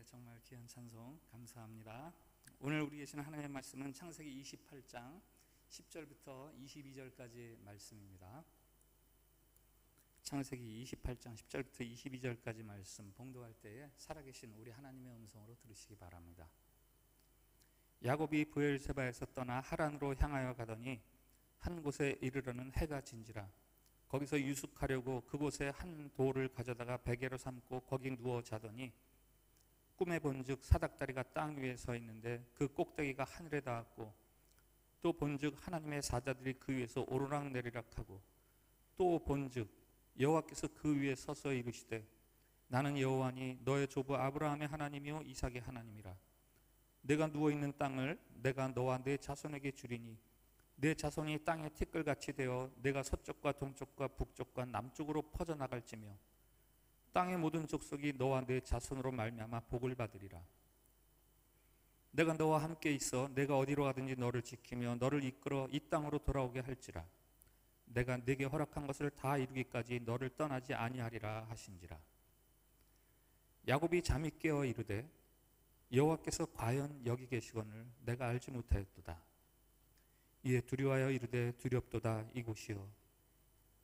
네, 정말 귀한 찬송 감사합니다. 오늘 우리 계시는 하나님의 말씀은 창세기 28장 10절부터 22절까지 말씀입니다. 창세기 28장 10절부터 22절까지 말씀 봉독할 때에 살아계신 우리 하나님의 음성으로 들으시기 바랍니다. 야곱이 브엘세바에서 떠나 하란으로 향하여 가더니 한 곳에 이르러는 해가 진지라. 거기서 유숙하려고 그곳에 한 돌을 가져다가 베개로 삼고 거기 누워 자더니 꿈에 본즉 사닥다리가 땅 위에 서 있는데 그 꼭대기가 하늘에 닿았고, 또 본즉 하나님의 사자들이 그 위에서 오르락내리락하고, 또 본즉 여호와께서 그 위에 서서 이르시되 나는 여호와니 너의 조부 아브라함의 하나님이요 이삭의 하나님이라. 내가 누워있는 땅을 내가 너와 내 자손에게 주리니 내 자손이 땅의 티끌같이 되어 내가 서쪽과 동쪽과 북쪽과 남쪽으로 퍼져나갈지며 땅의 모든 족속이 너와 내 자손으로 말미암아 복을 받으리라. 내가 너와 함께 있어 내가 어디로 가든지 너를 지키며 너를 이끌어 이 땅으로 돌아오게 할지라. 내가 네게 허락한 것을 다 이루기까지 너를 떠나지 아니하리라 하신지라. 야곱이 잠이 깨어 이르되 여호와께서 과연 여기 계시거늘 내가 알지 못하였도다. 이에 두려워하여 이르되 두렵도다. 이곳이요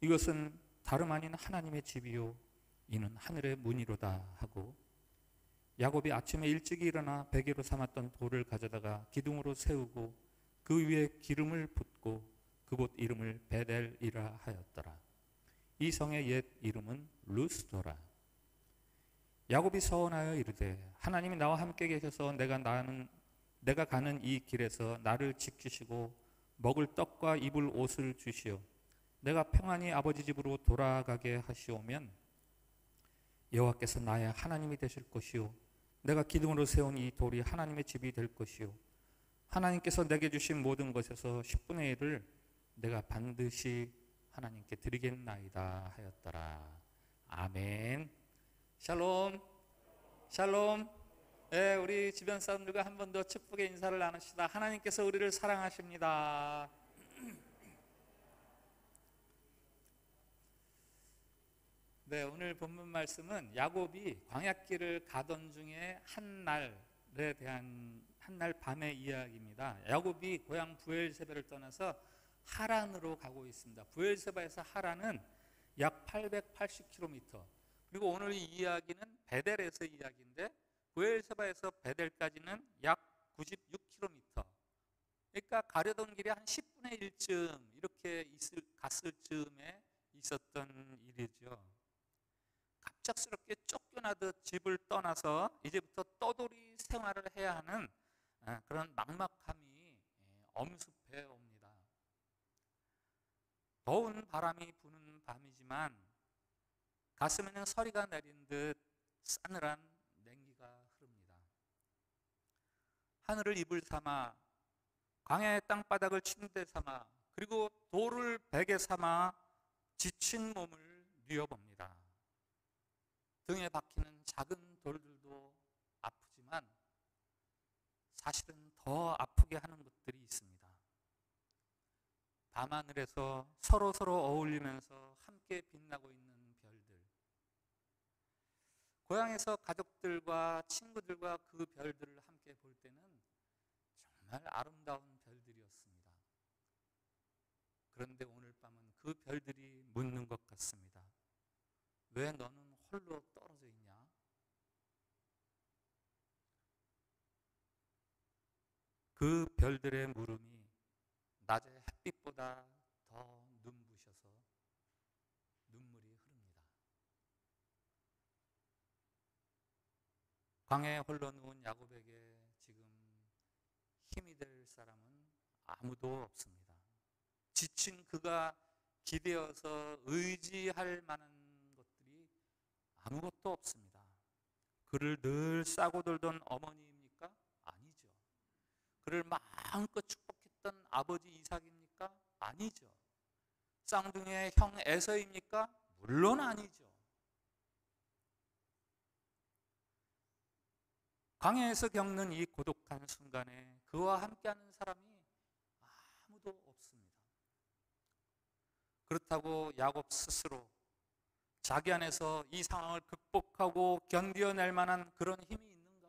이것은 다름 아닌 하나님의 집이요 이는 하늘의 문이로다 하고, 야곱이 아침에 일찍 일어나 베개로 삼았던 돌을 가져다가 기둥으로 세우고 그 위에 기름을 붓고 그곳 이름을 베델이라 하였더라. 이 성의 옛 이름은 루스도라. 야곱이 서원하여 이르되 하나님이 나와 함께 계셔서 내가 가는 이 길에서 나를 지키시고 먹을 떡과 입을 옷을 주시오 내가 평안히 아버지 집으로 돌아가게 하시오면 여호와께서 나의 하나님이 되실 것이요 내가 기둥으로 세운 이 돌이 하나님의 집이 될 것이요 하나님께서 내게 주신 모든 것에서 10분의 1을 내가 반드시 하나님께 드리겠나이다 하였더라. 아멘. 샬롬. 샬롬. 네, 우리 주변 사람들과 한 번 더 축복의 인사를 나눕시다. 하나님께서 우리를 사랑하십니다. 네, 오늘 본문 말씀은 야곱이 광야길을 가던 중에 한 날 밤의 이야기입니다. 야곱이 고향 브엘세바를 떠나서 하란으로 가고 있습니다. 브엘세바에서 하란은 약 880km. 그리고 오늘 이 이야기는 베델에서 이야기인데 브엘세바에서 베델까지는 약 96km. 그러니까 가려던 길이 한 10분의 1쯤 이렇게 갔을 즈음에 있었던 일이죠. 갑작스럽게 쫓겨나듯 집을 떠나서 이제부터 떠돌이 생활을 해야 하는 그런 막막함이 엄습해 옵니다. 더운 바람이 부는 밤이지만 가슴에는 서리가 내린 듯 싸늘한 냉기가 흐릅니다. 하늘을 이불 삼아 광야의 땅바닥을 침대 삼아 그리고 돌을 베개 삼아 지친 몸을 뉘어봅니다. 등에 박히는 작은 돌들도 아프지만 사실은 더 아프게 하는 것들이 있습니다. 밤하늘에서 서로 어울리면서 함께 빛나고 있는 별들. 고향에서 가족들과 친구들과 그 별들을 함께 볼 때는 정말 아름다운 별들이었습니다. 그런데 오늘 밤은 그 별들이 묻는 것 같습니다. 왜 너는 홀로 떨어져 있냐? 그 별들의 물음이 낮의 햇빛보다 더 눈부셔서 눈물이 흐릅니다. 광야에 홀로 누운 야곱에게 지금 힘이 될 사람은 아무도 없습니다. 지친 그가 기대어서 의지할 만한 아무것도 없습니다. 그를 늘 싸고 돌던 어머니입니까? 아니죠. 그를 마음껏 축복했던 아버지 이삭입니까? 아니죠. 쌍둥이의 형 에서입니까? 물론 아니죠. 광야에서 겪는 이 고독한 순간에 그와 함께하는 사람이 아무도 없습니다. 그렇다고 야곱 스스로 자기 안에서 이 상황을 극복하고 견뎌낼 만한 그런 힘이 있는가?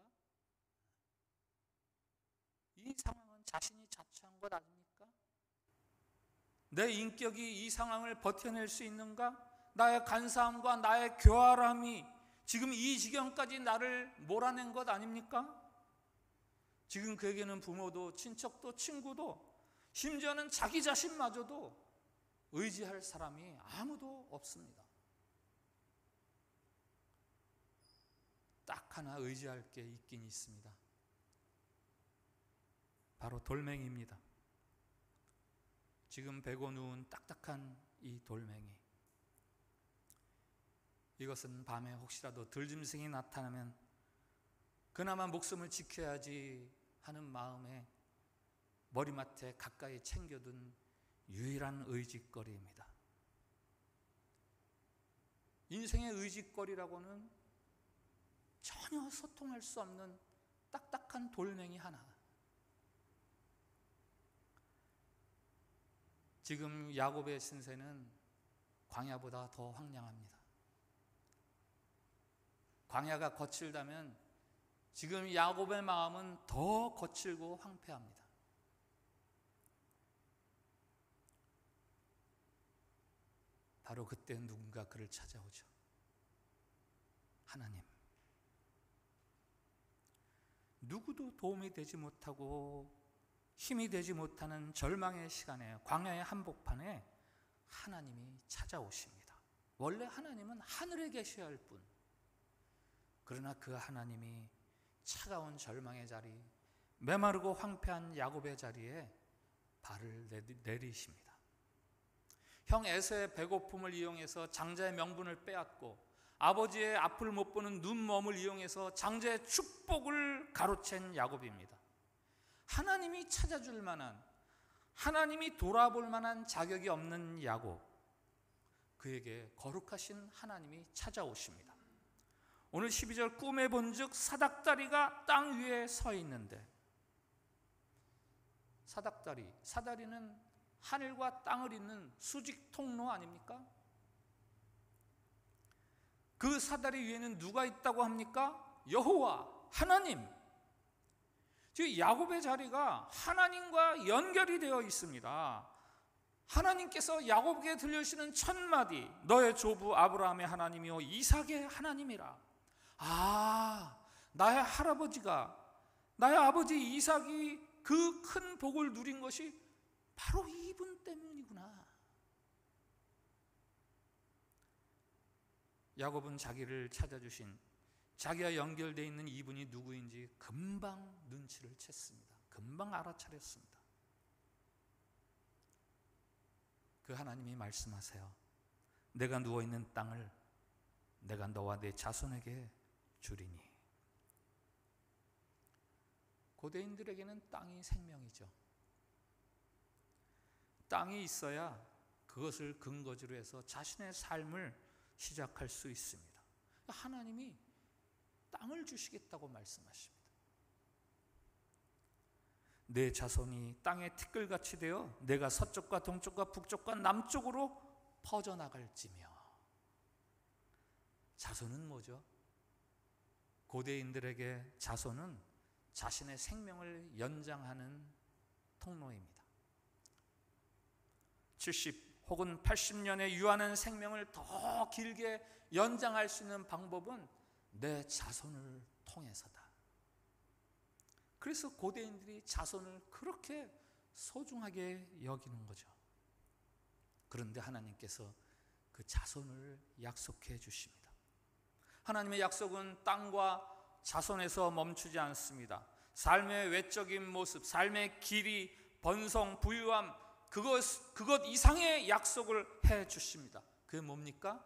이 상황은 자신이 자초한 것 아닙니까? 내 인격이 이 상황을 버텨낼 수 있는가? 나의 간사함과 나의 교활함이 지금 이 지경까지 나를 몰아낸 것 아닙니까? 지금 그에게는 부모도 친척도 친구도 심지어는 자기 자신마저도 의지할 사람이 아무도 없습니다. 딱 하나 의지할 게 있긴 있습니다. 바로 돌멩이입니다. 지금 베고 누운 딱딱한 이 돌멩이, 이것은 밤에 혹시라도 들짐승이 나타나면 그나마 목숨을 지켜야지 하는 마음에 머리맡에 가까이 챙겨둔 유일한 의지거리입니다. 인생의 의지거리라고는 전혀 소통할 수 없는 딱딱한 돌멩이 하나. 지금 야곱의 신세는 광야보다 더 황량합니다. 광야가 거칠다면 지금 야곱의 마음은 더 거칠고 황폐합니다. 바로 그때 누군가 그를 찾아오죠. 하나님. 누구도 도움이 되지 못하고 힘이 되지 못하는 절망의 시간에, 광야의 한복판에 하나님이 찾아오십니다. 원래 하나님은 하늘에 계셔야 할 분. 그러나 그 하나님이 차가운 절망의 자리, 메마르고 황폐한 야곱의 자리에 발을 내리십니다. 형 에서의 배고픔을 이용해서 장자의 명분을 빼앗고 아버지의 앞을 못 보는 눈먼을 이용해서 장자의 축복을 가로챈 야곱입니다. 하나님이 찾아줄 만한, 하나님이 돌아볼 만한 자격이 없는 야곱, 그에게 거룩하신 하나님이 찾아오십니다. 오늘 12절 꿈에 본즉 사닥다리가 땅 위에 서 있는데, 사다리는 하늘과 땅을 잇는 수직 통로 아닙니까? 그 사다리 위에는 누가 있다고 합니까? 여호와, 하나님. 지금 야곱의 자리가 하나님과 연결이 되어 있습니다. 하나님께서 야곱에게 들려주시는 첫 마디, 너의 조부 아브라함의 하나님이요 이삭의 하나님이라. 아, 나의 할아버지가, 나의 아버지 이삭이 그 큰 복을 누린 것이 바로 이분 때문이구나. 야곱은 자기를 찾아주신, 자기와 연결되어 있는 이분이 누구인지 금방 눈치를 챘습니다. 금방 알아차렸습니다. 그 하나님이 말씀하세요. 내가 누워있는 땅을 내가 너와 내 자손에게 주리니. 고대인들에게는 땅이 생명이죠. 땅이 있어야 그것을 근거지로 해서 자신의 삶을 시작할 수 있습니다. 하나님이 땅을 주시겠다고 말씀하십니다. 내 자손이 땅의 티끌같이 되어 내가 서쪽과 동쪽과 북쪽과 남쪽으로 퍼져나갈지며. 자손은 뭐죠? 고대인들에게 자손은 자신의 생명을 연장하는 통로입니다. 70 혹은 80년의 유한한 생명을 더 길게 연장할 수 있는 방법은 내 자손을 통해서다. 그래서 고대인들이 자손을 그렇게 소중하게 여기는 거죠. 그런데 하나님께서 그 자손을 약속해 주십니다. 하나님의 약속은 땅과 자손에서 멈추지 않습니다. 삶의 외적인 모습, 삶의 길이, 번성, 부유함, 그것 이상의 약속을 해 주십니다. 그게 뭡니까?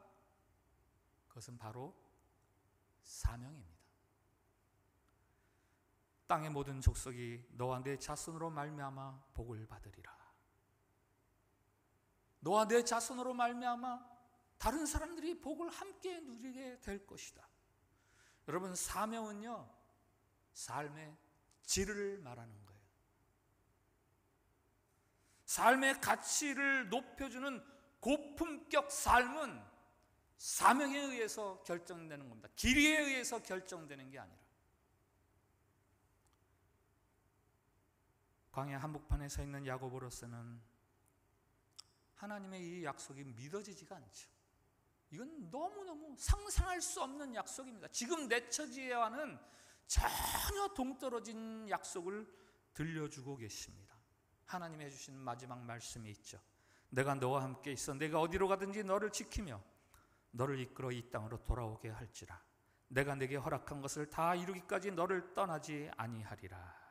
그것은 바로 사명입니다. 땅의 모든 족속이 너와 내 자손으로 말미암아 복을 받으리라. 너와 내 자손으로 말미암아 다른 사람들이 복을 함께 누리게 될 것이다. 여러분, 사명은요, 삶의 질을 말하는 거예요. 삶의 가치를 높여주는 고품격 삶은 사명에 의해서 결정되는 겁니다. 길이에 의해서 결정되는 게 아니라. 광야 한복판에 서 있는 야고보로서는 하나님의 이 약속이 믿어지지가 않죠. 이건 너무너무 상상할 수 없는 약속입니다. 지금 내 처지와는 전혀 동떨어진 약속을 들려주고 계십니다. 하나님이 해주신 마지막 말씀이 있죠. 내가 너와 함께 있어 내가 어디로 가든지 너를 지키며 너를 이끌어 이 땅으로 돌아오게 할지라. 내가 내게 허락한 것을 다 이루기까지 너를 떠나지 아니하리라.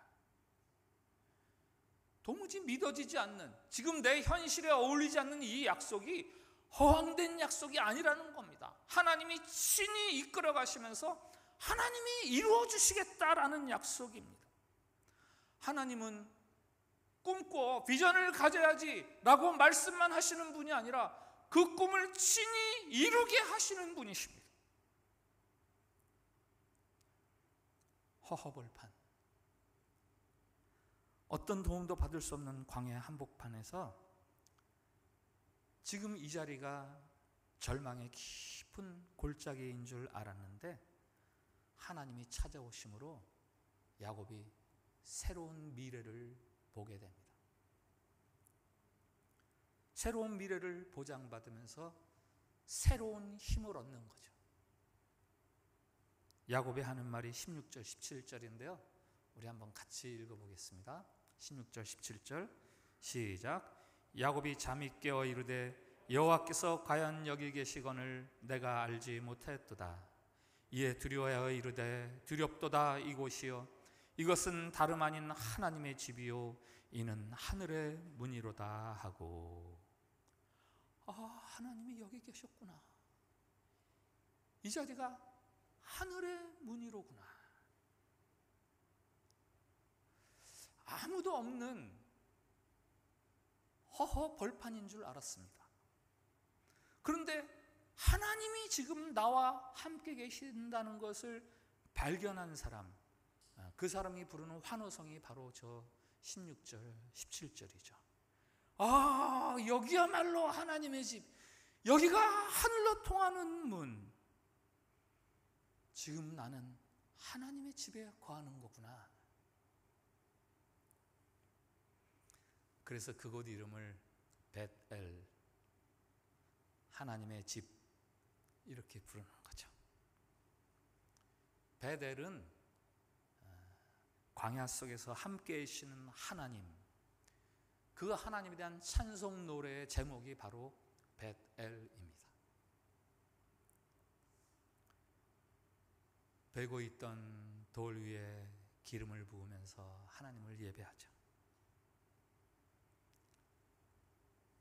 도무지 믿어지지 않는, 지금 내 현실에 어울리지 않는 이 약속이 허황된 약속이 아니라는 겁니다. 하나님이 친히 이끌어 가시면서 하나님이 이루어 주시겠다라는 약속입니다. 하나님은 꿈꿔 비전을 가져야지 라고 말씀만 하시는 분이 아니라 그 꿈을 친히 이루게 하시는 분이십니다. 허허벌판, 어떤 도움도 받을 수 없는 광야 한복판에서 지금 이 자리가 절망의 깊은 골짜기인 줄 알았는데 하나님이 찾아오심으로 야곱이 새로운 미래를 보게 됩니다. 새로운 미래를 보장받으면서 새로운 힘을 얻는 거죠. 야곱이 하는 말이 16절 17절인데요 우리 한번 같이 읽어보겠습니다. 16절 17절 시작. 야곱이 잠이 깨어 이르되 여호와께서 과연 여기 계시거늘 내가 알지 못하였도다. 이에 두려워하여 이르되 두렵도다. 이곳이요 이것은 다름 아닌 하나님의 집이요 이는 하늘의 문이로다 하고. 하나님이 여기 계셨구나. 이 자리가 하늘의 문이로구나. 아무도 없는 허허 벌판인 줄 알았습니다. 그런데 하나님이 지금 나와 함께 계신다는 것을 발견한 사람, 그 사람이 부르는 환호성이 바로 저 16절 17절이죠 여기야말로 하나님의 집, 여기가 하늘로 통하는 문. 지금 나는 하나님의 집에 거하는 거구나. 그래서 그곳 이름을 벳엘, 하나님의 집, 이렇게 부르는 거죠. 벳엘은 광야 속에서 함께 계시는 하나님, 그 하나님에 대한 찬송 노래의 제목이 바로 벳엘입니다. 베고 있던 돌 위에 기름을 부으면서 하나님을 예배하죠.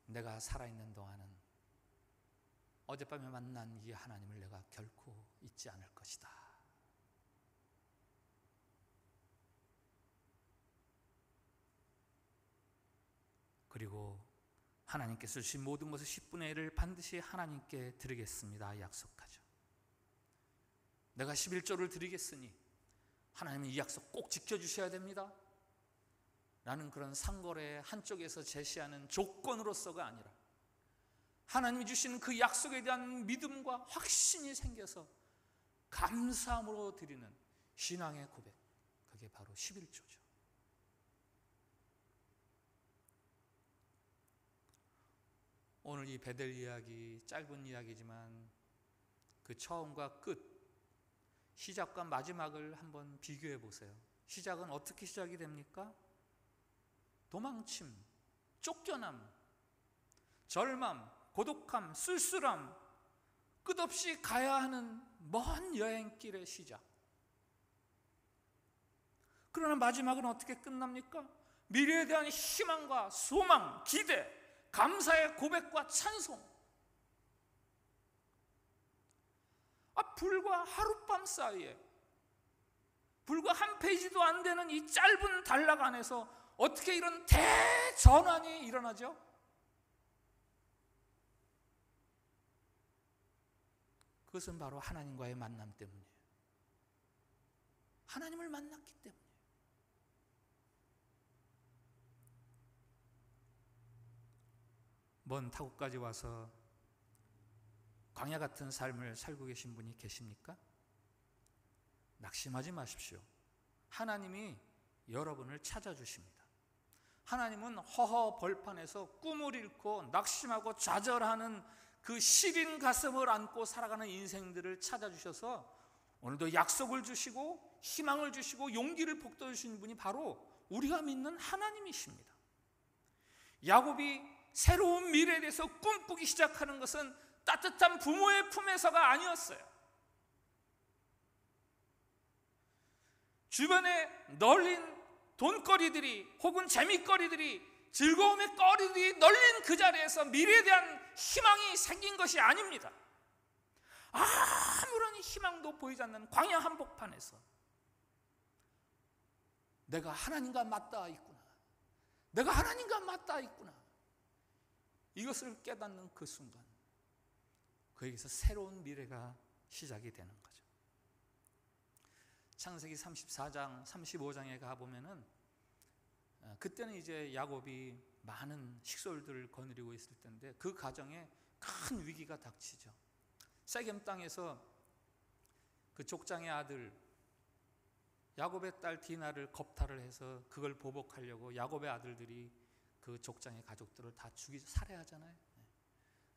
내가 살아있는 동안은 어젯밤에 만난 이 하나님을 내가 결코 잊지 않을 것이다. 그리고 하나님께서 주신 모든 것의 10분의 1을 반드시 하나님께 드리겠습니다 약속하죠. 내가 11조를 드리겠으니 하나님은 이 약속 꼭 지켜주셔야 됩니다 라는 그런 상거래의 한쪽에서 제시하는 조건으로서가 아니라 하나님이 주시는 그 약속에 대한 믿음과 확신이 생겨서 감사함으로 드리는 신앙의 고백, 그게 바로 11조죠. 오늘 이 베델 이야기, 짧은 이야기지만 그 처음과 끝, 시작과 마지막을 한번 비교해 보세요. 시작은 어떻게 시작이 됩니까? 도망침, 쫓겨남, 절망, 고독함, 쓸쓸함, 끝없이 가야 하는 먼 여행길의 시작. 그러나 마지막은 어떻게 끝납니까? 미래에 대한 희망과 소망, 기대, 감사의 고백과 찬송. 불과 하룻밤 사이에, 불과 한 페이지도 안 되는 이 짧은 단락 안에서 어떻게 이런 대전환이 일어나죠? 그것은 바로 하나님과의 만남 때문이에요. 하나님을 만났기 때문이에요. 먼 타국까지 와서 광야 같은 삶을 살고 계신 분이 계십니까? 낙심하지 마십시오. 하나님이 여러분을 찾아주십니다. 하나님은 허허 벌판에서 꿈을 잃고 낙심하고 좌절하는 그 시린 가슴을 안고 살아가는 인생들을 찾아주셔서 오늘도 약속을 주시고 희망을 주시고 용기를 북돋우시는 분이 바로 우리가 믿는 하나님이십니다. 야곱이 새로운 미래에 대해서 꿈꾸기 시작하는 것은 따뜻한 부모의 품에서가 아니었어요. 주변에 널린 돈거리들이 혹은 재미거리들이, 즐거움의 거리들이 널린 그 자리에서 미래에 대한 희망이 생긴 것이 아닙니다. 아무런 희망도 보이지 않는 광야 한복판에서 내가 하나님과 맞닿아 있구나, 내가 하나님과 맞닿아 있구나, 이것을 깨닫는 그 순간 그에게서 새로운 미래가 시작이 되는 거죠. 창세기 34장 35장에 가보면은 그때는 이제 야곱이 많은 식솔들을 거느리고 있을 텐데 그 가정에 큰 위기가 닥치죠. 세겜 땅에서 그 족장의 아들 야곱의 딸 디나를 겁탈을 해서 그걸 보복하려고 야곱의 아들들이 그 족장의 가족들을 다 살해하잖아요.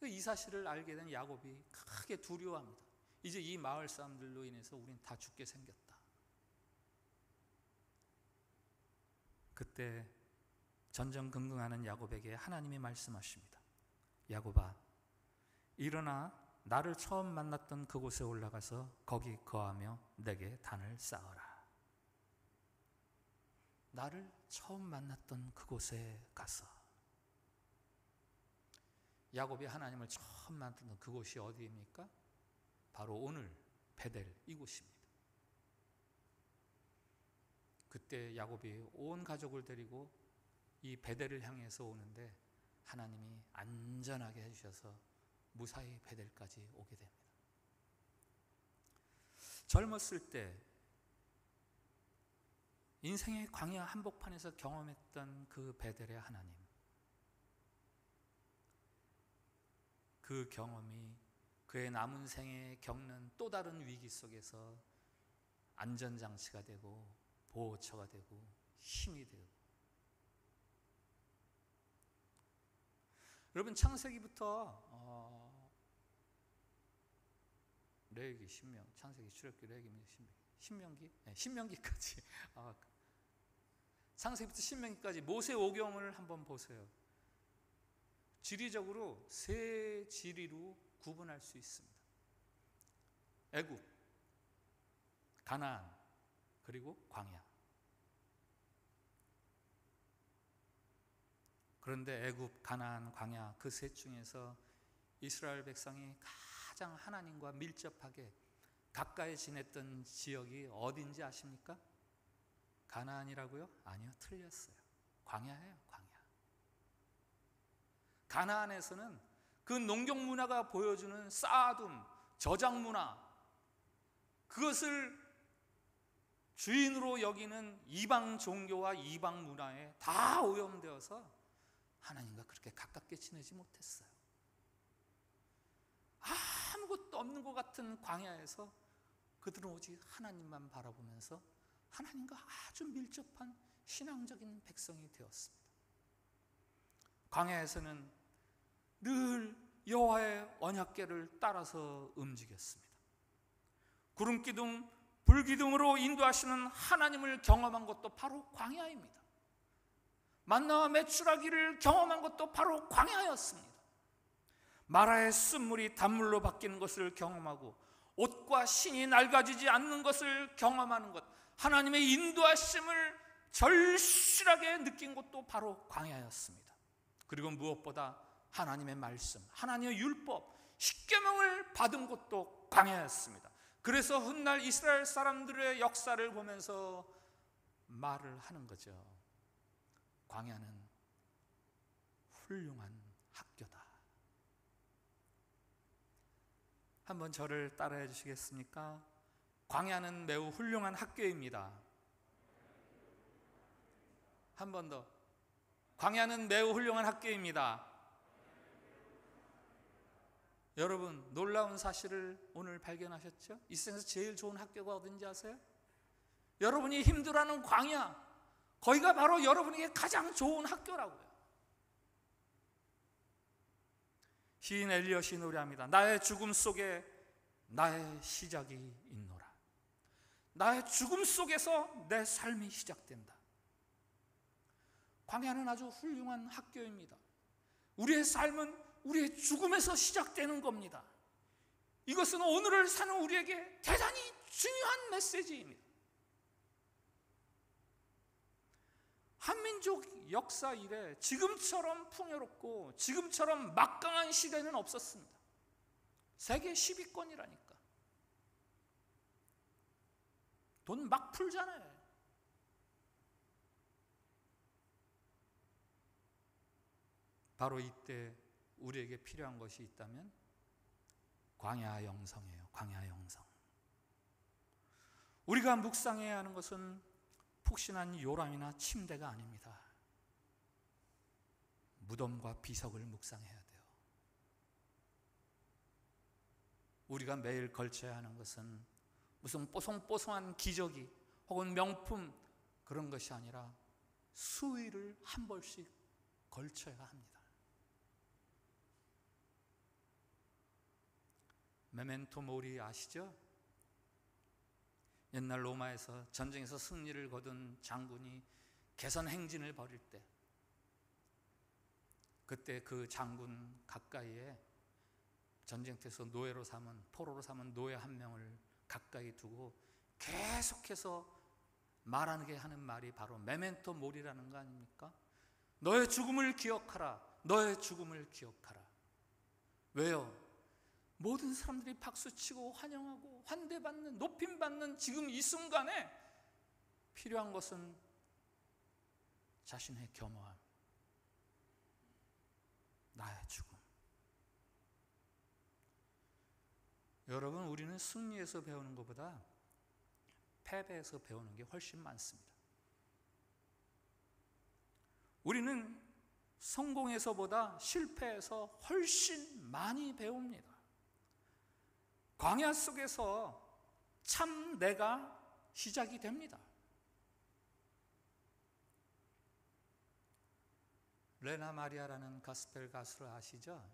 이 사실을 알게 된 야곱이 크게 두려워합니다. 이제 이 마을 사람들로 인해서 우린 다 죽게 생겼다. 그때 전전긍긍하는 야곱에게 하나님이 말씀하십니다. 야곱아, 일어나 나를 처음 만났던 그곳에 올라가서 거기 거하며 내게 단을 쌓아라. 나를 처음 만났던 그곳에 가서. 야곱이 하나님을 처음 만났던 그곳이 어디입니까? 바로 오늘 베델 이곳입니다. 그때 야곱이 온 가족을 데리고 이 베델을 향해서 오는데 하나님이 안전하게 해주셔서 무사히 베델까지 오게 됩니다. 젊었을 때 인생의 광야 한복판에서 경험했던 그 베델의 하나님, 그 경험이 그의 남은 생에 겪는 또 다른 위기 속에서 안전장치가 되고 보호처가 되고 힘이 되고. 여러분, 창세기부터 레위기, 신명, 창세기, 출애굽기, 레위기, 신명기, 신명기까지 창세기부터 신명기까지 모세 오경을 한번 보세요. 지리적으로 세 지리로 구분할 수 있습니다. 애굽, 가나안, 그리고 광야. 그런데 애굽, 가나안, 광야 그 셋 중에서 이스라엘 백성이 가장 하나님과 밀접하게 가까이 지냈던 지역이 어딘지 아십니까? 가나안이라고요? 아니요, 틀렸어요. 광야예요, 광야. 가나안에서는 그 농경 문화가 보여주는 쌓아둠, 저장 문화, 그것을 주인으로 여기는 이방 종교와 이방 문화에 다 오염되어서 하나님과 그렇게 가깝게 지내지 못했어요. 아무것도 없는 것 같은 광야에서 그들은 오직 하나님만 바라보면서 하나님과 아주 밀접한 신앙적인 백성이 되었습니다. 광야에서는 늘 여호와의 언약궤를 따라서 움직였습니다. 구름기둥, 불기둥으로 인도하시는 하나님을 경험한 것도 바로 광야입니다. 만나와 메추라기를 경험한 것도 바로 광야였습니다. 마라의 쓴물이 단물로 바뀌는 것을 경험하고 옷과 신이 낡아지지 않는 것을 경험하는 것, 하나님의 인도하심을 절실하게 느낀 것도 바로 광야였습니다. 그리고 무엇보다 하나님의 말씀, 하나님의 율법, 십계명을 받은 것도 광야였습니다. 그래서 훗날 이스라엘 사람들의 역사를 보면서 말을 하는 거죠. 광야는 훌륭한 학교다. 한번 저를 따라해 주시겠습니까? 광야는 매우 훌륭한 학교입니다. 한 번 더. 광야는 매우 훌륭한 학교입니다. 여러분, 놀라운 사실을 오늘 발견하셨죠? 이 세상에서 제일 좋은 학교가 어딘지 아세요? 여러분이 힘들어하는 광야, 거기가 바로 여러분에게 가장 좋은 학교라고요. 시인 엘리엇이 노래합니다. 나의 죽음 속에 나의 시작이 있노라. 나의 죽음 속에서 내 삶이 시작된다. 광야는 아주 훌륭한 학교입니다. 우리의 삶은 우리의 죽음에서 시작되는 겁니다. 이것은 오늘을 사는 우리에게 대단히 중요한 메시지입니다. 한민족 역사 이래 지금처럼 풍요롭고 지금처럼 막강한 시대는 없었습니다. 세계 10위권이라니까. 돈 막 풀잖아요. 바로 이때 우리에게 필요한 것이 있다면 광야 영성이에요. 광야 영성. 우리가 묵상해야 하는 것은 푹신한 요람이나 침대가 아닙니다. 무덤과 비석을 묵상해야 돼요. 우리가 매일 걸쳐야 하는 것은 무슨 뽀송뽀송한 기저귀 혹은 명품 그런 것이 아니라 수의를 한 벌씩 걸쳐야 합니다. 메멘토 모리 아시죠? 옛날 로마에서 전쟁에서 승리를 거둔 장군이 개선 행진을 벌일 때, 그때 그 장군 가까이에 전쟁터에서 노예로 삼은, 포로로 삼은 노예 한 명을 가까이 두고 계속해서 말하게 하는 말이 바로 메멘토 모리라는 거 아닙니까? 너의 죽음을 기억하라. 너의 죽음을 기억하라. 왜요? 모든 사람들이 박수치고 환영하고 환대받는, 높임받는 지금 이 순간에 필요한 것은 자신의 겸허함, 나의 죽음. 여러분, 우리는 승리에서 배우는 것보다 패배에서 배우는 게 훨씬 많습니다. 우리는 성공에서보다 실패에서 훨씬 많이 배웁니다. 광야 속에서 참 내가 시작이 됩니다. 레나 마리아라는 가스펠 가수를 아시죠?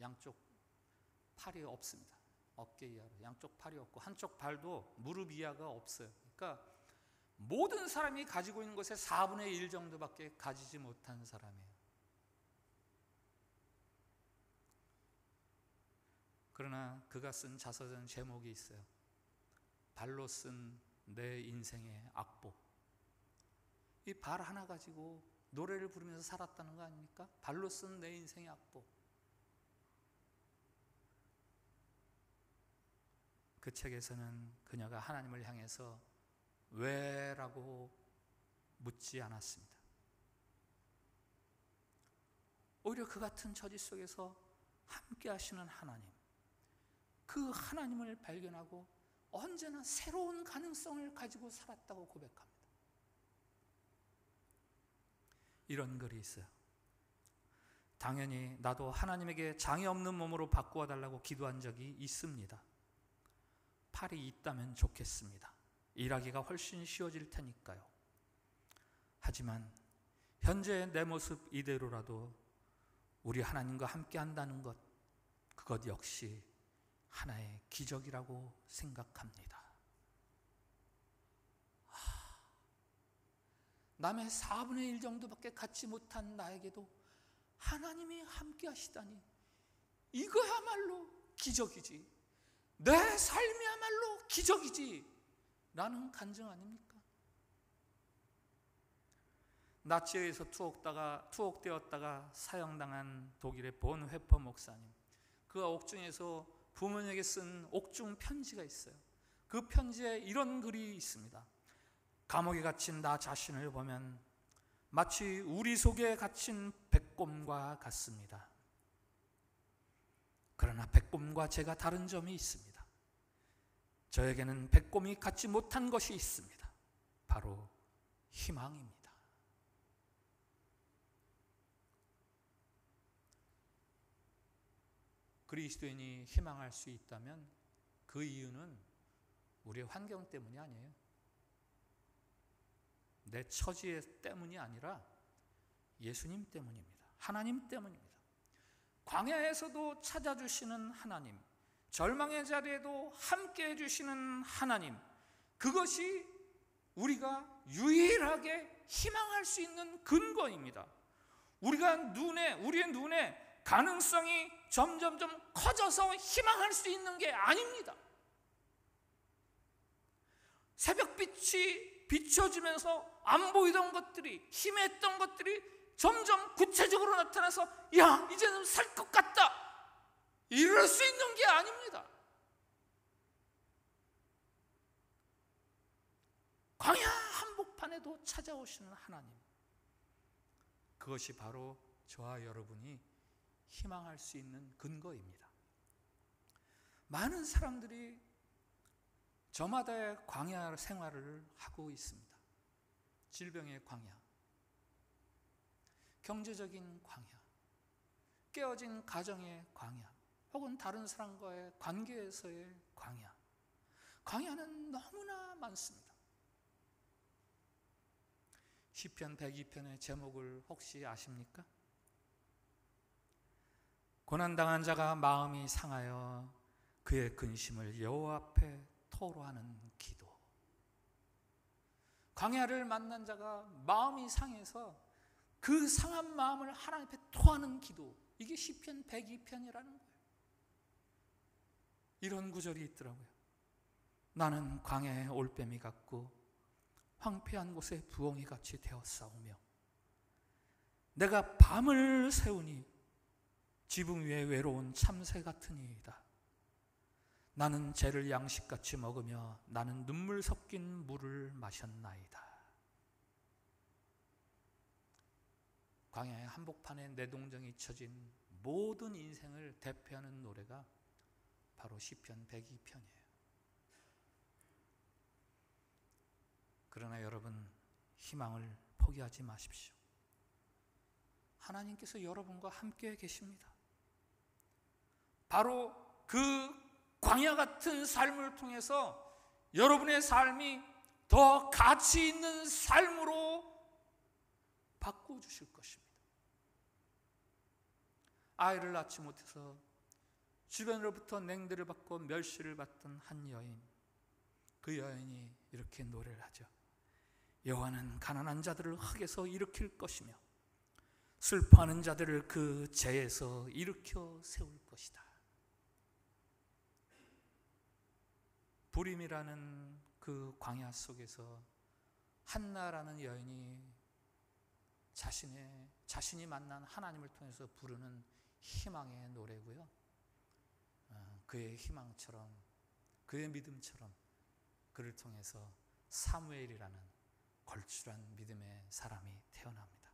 양쪽 팔이 없습니다. 어깨 이하로 양쪽 팔이 없고 한쪽 발도 무릎 이하가 없어요. 그러니까 모든 사람이 가지고 있는 것의 4분의 1 정도밖에 가지지 못한 사람이에요. 그러나 그가 쓴 자서전 제목이 있어요. 발로 쓴 내 인생의 악보. 이 발 하나 가지고 노래를 부르면서 살았다는 거 아닙니까? 발로 쓴 내 인생의 악보. 그 책에서는 그녀가 하나님을 향해서 왜? 라고 묻지 않았습니다. 오히려 그 같은 처지 속에서 함께 하시는 하나님, 그 하나님을 발견하고 언제나 새로운 가능성을 가지고 살았다고 고백합니다. 이런 글이 있어요. 당연히 나도 하나님에게 장애 없는 몸으로 바꾸어 달라고 기도한 적이 있습니다. 팔이 있다면 좋겠습니다. 일하기가 훨씬 쉬워질 테니까요. 하지만 현재 내 모습 이대로라도 우리 하나님과 함께 한다는 것, 그것 역시 하나의 기적이라고 생각합니다. 남의 4분의 1 정도밖에 갖지 못한 나에게도 하나님이 함께 하시다니, 이거야말로 기적이지, 내 삶이야말로 기적이지 라는 간증 아닙니까? 나치에서 투옥되었다가 사형당한 독일의 본 회퍼 목사님, 그 옥중에서 부모님에게 쓴 옥중 편지가 있어요. 그 편지에 이런 글이 있습니다. 감옥에 갇힌 나 자신을 보면 마치 우리 속에 갇힌 백곰과 같습니다. 그러나 백곰과 제가 다른 점이 있습니다. 저에게는 백곰이 갖지 못한 것이 있습니다. 바로 희망입니다. 그리스도인이 희망할 수 있다면 그 이유는 우리의 환경 때문이 아니에요. 내 처지 때문이 아니라 예수님 때문입니다. 하나님 때문입니다. 광야에서도 찾아주시는 하나님, 절망의 자리에도 함께 해주시는 하나님, 그것이 우리가 유일하게 희망할 수 있는 근거입니다. 우리의 눈에 가능성이 점점점 커져서 희망할 수 있는 게 아닙니다. 새벽빛이 비춰지면서 안 보이던 것들이, 희미했던 것들이 점점 구체적으로 나타나서 야, 이제는 살 것 같다, 이럴 수 있는 게 아닙니다. 광야 한복판에도 찾아오시는 하나님, 그것이 바로 저와 여러분이 희망할 수 있는 근거입니다. 많은 사람들이 저마다의 광야 생활을 하고 있습니다. 질병의 광야, 경제적인 광야, 깨어진 가정의 광야, 혹은 다른 사람과의 관계에서의 광야. 광야는 너무나 많습니다. 시편 102편의 제목을 혹시 아십니까? 고난당한 자가 마음이 상하여 그의 근심을 여호와 앞에 토로하는 기도. 광야를 만난 자가 마음이 상해서 그 상한 마음을 하나님 앞에 토하는 기도, 이게 시편 102편이라는 거예요. 이런 구절이 있더라고요. 나는 광야의 올빼미 같고 황폐한 곳에 부엉이 같이 되었사오며 내가 밤을 새우니 지붕 위에 외로운 참새 같으니이다. 나는 재를 양식같이 먹으며 나는 눈물 섞인 물을 마셨나이다. 광야의 한복판에 내동정이 쳐진 모든 인생을 대표하는 노래가 바로 시편 102편이에요. 그러나 여러분, 희망을 포기하지 마십시오. 하나님께서 여러분과 함께 계십니다. 바로 그 광야 같은 삶을 통해서 여러분의 삶이 더 가치 있는 삶으로 바꿔주실 것입니다. 아이를 낳지 못해서 주변으로부터 냉대를 받고 멸시를 받던 한 여인, 그 여인이 이렇게 노래를 하죠. 여호와는 가난한 자들을 흙에서 일으킬 것이며 슬퍼하는 자들을 그 재에서 일으켜 세울 것이다. 부림이라는 그 광야 속에서 한나라는 여인이 자신이 만난 하나님을 통해서 부르는 희망의 노래고요. 그의 희망처럼, 그의 믿음처럼 그를 통해서 사무엘이라는 걸출한 믿음의 사람이 태어납니다.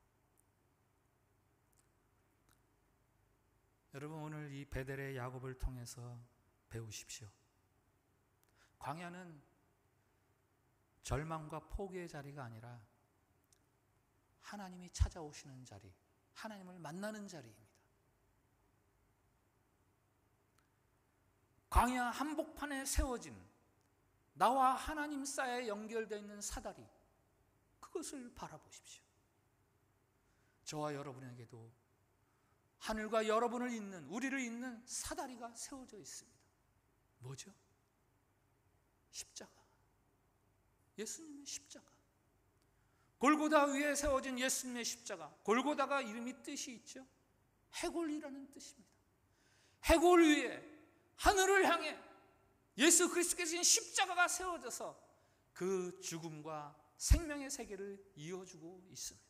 여러분, 오늘 이 베델의 야곱을 통해서 배우십시오. 광야는 절망과 포기의 자리가 아니라 하나님이 찾아오시는 자리, 하나님을 만나는 자리입니다. 광야 한복판에 세워진 나와 하나님 사이에 연결되어 있는 사다리, 그것을 바라보십시오. 저와 여러분에게도 하늘과 여러분을 잇는, 우리를 잇는 사다리가 세워져 있습니다. 뭐죠? 십자가. 예수님의 십자가. 골고다 위에 세워진 예수님의 십자가. 골고다가 이름이 뜻이 있죠. 해골이라는 뜻입니다. 해골 위에 하늘을 향해 예수 그리스도께서 진 십자가가 세워져서 그 죽음과 생명의 세계를 이어주고 있습니다.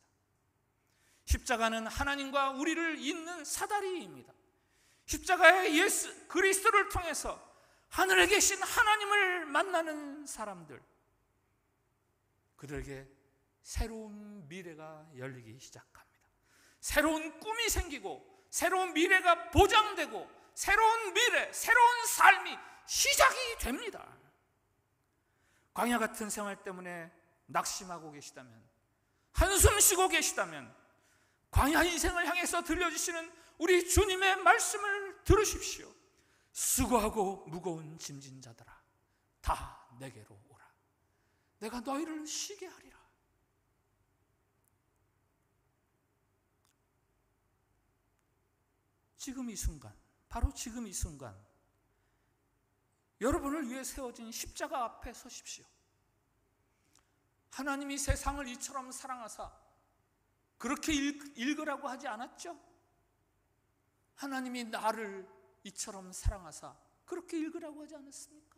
십자가는 하나님과 우리를 잇는 사다리입니다. 십자가의 예수 그리스도를 통해서 하늘에 계신 하나님을 만나는 사람들, 그들에게 새로운 미래가 열리기 시작합니다. 새로운 꿈이 생기고 새로운 미래가 보장되고 새로운 미래, 새로운 삶이 시작이 됩니다. 광야 같은 생활 때문에 낙심하고 계시다면, 한숨 쉬고 계시다면 광야 인생을 향해서 들려주시는 우리 주님의 말씀을 들으십시오. 수고하고 무거운 짐진 자들아, 다 내게로 오라. 내가 너희를 쉬게 하리라. 지금 이 순간, 바로 지금 이 순간 여러분을 위해 세워진 십자가 앞에 서십시오. 하나님이 세상을 이처럼 사랑하사 그렇게 읽으라고 하지 않았죠? 하나님이 나를 이처럼 사랑하사 그렇게 읽으라고 하지 않았습니까?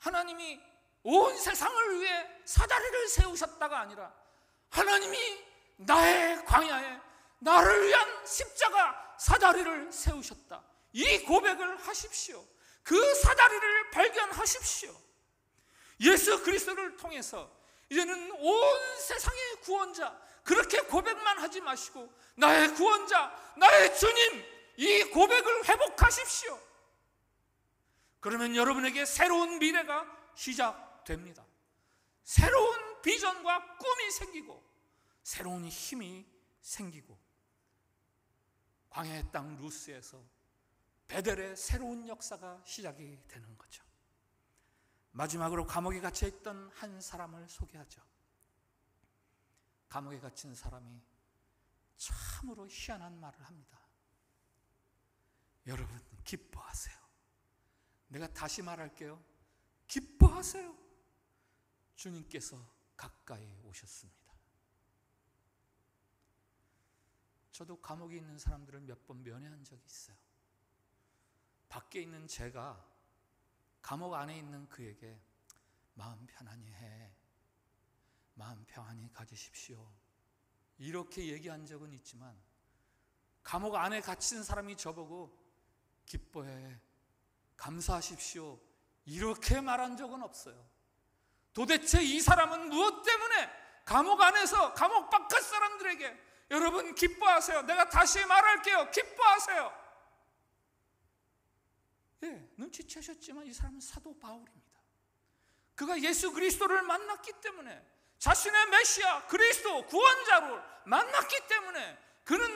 하나님이 온 세상을 위해 사다리를 세우셨다가 아니라 하나님이 나의 광야에 나를 위한 십자가 사다리를 세우셨다. 이 고백을 하십시오. 그 사다리를 발견하십시오. 예수 그리스도를 통해서 이제는 온 세상의 구원자, 그렇게 고백만 하지 마시고 나의 구원자, 나의 주님, 이 고백을 회복하십시오. 그러면 여러분에게 새로운 미래가 시작됩니다. 새로운 비전과 꿈이 생기고 새로운 힘이 생기고 광야의 땅 루스에서 베델의 새로운 역사가 시작이 되는 거죠. 마지막으로 감옥에 갇혀있던 한 사람을 소개하죠. 감옥에 갇힌 사람이 참으로 희한한 말을 합니다. 여러분, 기뻐하세요. 내가 다시 말할게요. 기뻐하세요. 주님께서 가까이 오셨습니다. 저도 감옥에 있는 사람들을 몇 번 면회한 적이 있어요. 밖에 있는 제가 감옥 안에 있는 그에게 마음 편안히 해, 마음 평안히 가지십시오, 이렇게 얘기한 적은 있지만 감옥 안에 갇힌 사람이 저보고 기뻐해, 감사하십시오, 이렇게 말한 적은 없어요. 도대체 이 사람은 무엇 때문에 감옥 안에서 감옥 바깥 사람들에게 여러분 기뻐하세요, 내가 다시 말할게요, 기뻐하세요. 예, 눈치채셨지만 이 사람은 사도 바울입니다. 그가 예수 그리스도를 만났기 때문에, 자신의 메시아 그리스도 구원자로 만났기 때문에 그는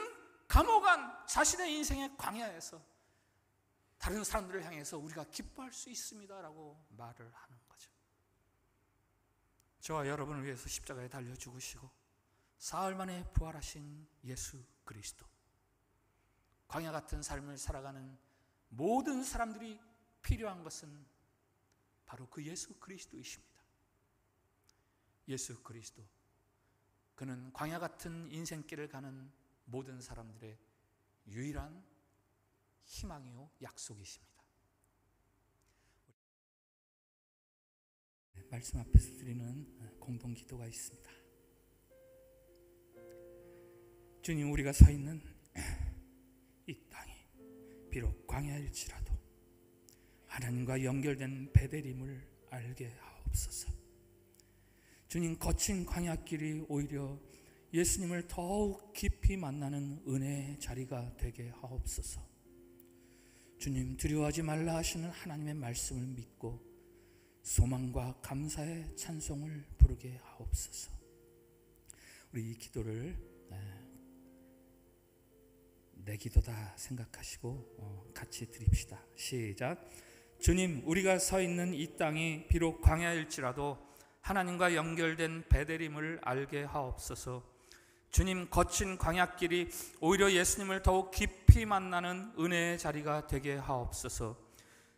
감옥 안 자신의 인생의 광야에서 다른 사람들을 향해서 우리가 기뻐할 수 있습니다 라고 말을 하는 거죠. 저와 여러분을 위해서 십자가에 달려 죽으시고 사흘 만에 부활하신 예수 그리스도, 광야 같은 삶을 살아가는 모든 사람들이 필요한 것은 바로 그 예수 그리스도이십니다. 예수 그리스도, 그는 광야 같은 인생길을 가는 모든 사람들의 유일한 희망이요 약속이십니다. 말씀 앞에서 드리는 공동 기도가 있습니다. 주님, 우리가 서 있는 이 땅이 비록 광야일지라도 하나님과 연결된 베델임을 알게 하옵소서. 주님, 거친 광야길이 오히려 예수님을 더욱 깊이 만나는 은혜의 자리가 되게 하옵소서. 주님, 두려워하지 말라 하시는 하나님의 말씀을 믿고 소망과 감사의 찬송을 부르게 하옵소서. 우리 이 기도를 내 기도다 생각하시고 같이 드립시다. 시작. 주님, 우리가 서 있는 이 땅이 비록 광야일지라도 하나님과 연결된 베델임을 알게 하옵소서. 주님, 거친 광야길이 오히려 예수님을 더욱 깊이 만나는 은혜의 자리가 되게 하옵소서.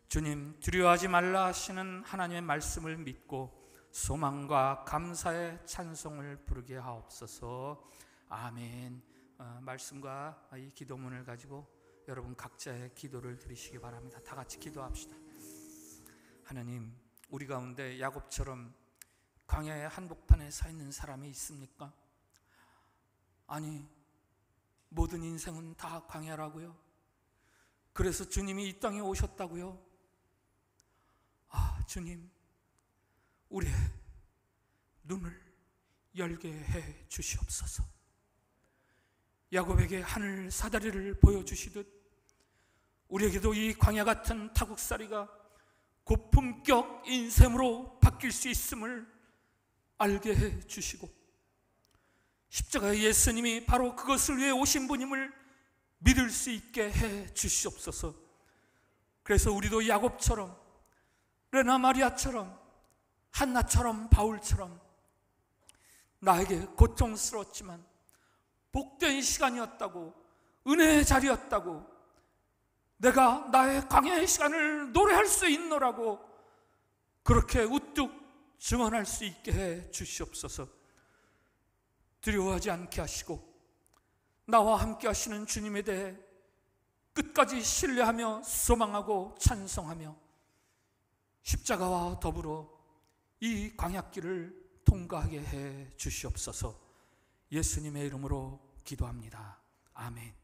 주님, 두려워하지 말라 하시는 하나님의 말씀을 믿고 소망과 감사의 찬송을 부르게 하옵소서. 아멘. 말씀과 이 기도문을 가지고 여러분 각자의 기도를 드리시기 바랍니다. 다 같이 기도합시다. 하나님, 우리 가운데 야곱처럼 광야의 한복판에 서 있는 사람이 있습니까? 아니, 모든 인생은 다 광야라고요? 그래서 주님이 이 땅에 오셨다고요? 아, 주님, 우리의 눈을 열게 해 주시옵소서. 야곱에게 하늘 사다리를 보여주시듯 우리에게도 이 광야 같은 타국살이가 고품격 인생으로 바뀔 수 있음을 알게 해 주시고, 십자가의 예수님이 바로 그것을 위해 오신 분임을 믿을 수 있게 해 주시옵소서. 그래서 우리도 야곱처럼, 레나 마리아처럼, 한나처럼, 바울처럼 나에게 고통스러웠지만 복된 시간이었다고 은혜의 자리였다고, 내가 나의 광야의 시간을 노래할 수 있노라고 그렇게 우뚝 증언할 수 있게 해 주시옵소서. 두려워하지 않게 하시고 나와 함께 하시는 주님에 대해 끝까지 신뢰하며 소망하고 찬송하며 십자가와 더불어 이 광야길을 통과하게 해 주시옵소서. 예수님의 이름으로 기도합니다. 아멘.